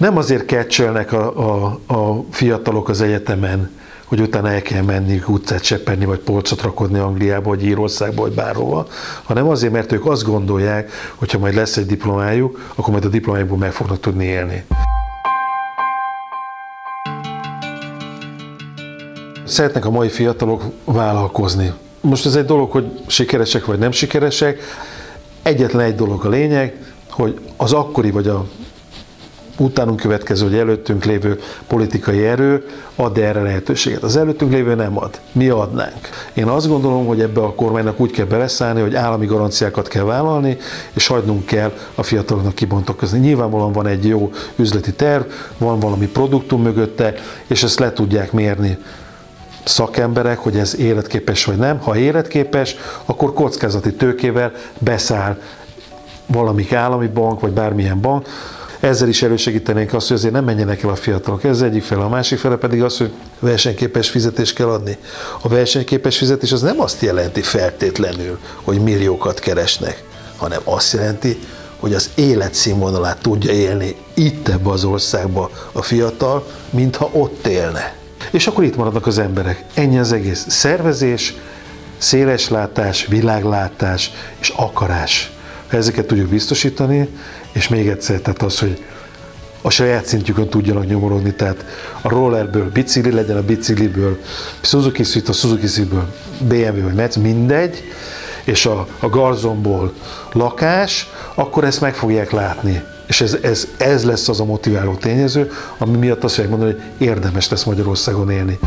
Nem azért kecselnek a fiatalok az egyetemen, hogy utána el kell menni utcát cseperni, vagy polcot rakodni Angliába, vagy Írországba, vagy bárhova, hanem azért, mert ők azt gondolják, hogy ha majd lesz egy diplomájuk, akkor majd a diplomájukból meg fognak tudni élni. Szeretnek a mai fiatalok vállalkozni. Most ez egy dolog, hogy sikeresek vagy nem sikeresek. Egyetlen egy dolog a lényeg, hogy az akkori vagy a utánunk következő, vagy előttünk lévő politikai erő ad erre lehetőséget. Az előttünk lévő nem ad. Mi adnánk. Én azt gondolom, hogy ebbe a kormánynak úgy kell beleszállni, hogy állami garanciákat kell vállalni, és hagynunk kell a fiataloknak kibontakozni. Nyilvánvalóan van egy jó üzleti terv, van valami produktum mögötte, és ezt le tudják mérni szakemberek, hogy ez életképes vagy nem. Ha életképes, akkor kockázati tőkével beszáll valamik állami bank, vagy bármilyen bank. Ezzel is elősegítenénk azt, hogy azért nem menjenek el a fiatalok. Ez egyik fele, a másik fele pedig az, hogy versenyképes fizetést kell adni. A versenyképes fizetés az nem azt jelenti feltétlenül, hogy milliókat keresnek, hanem azt jelenti, hogy az életszínvonalát tudja élni itt ebbe az országba a fiatal, mintha ott élne. És akkor itt maradnak az emberek. Ennyi az egész. Szervezés, széleslátás, világlátás és akarás. Ha ezeket tudjuk biztosítani, és még egyszer, tehát az, hogy a saját szintjükön tudjanak nyomorodni, tehát a rollerből bicikli legyen, a bicikliből Suzuki Swift, a Suzuki Swiftből BMW vagy Mercedes, mindegy, és a garzomból lakás, akkor ezt meg fogják látni. És ez lesz az a motiváló tényező, ami miatt azt fogják mondani, hogy érdemes lesz Magyarországon élni.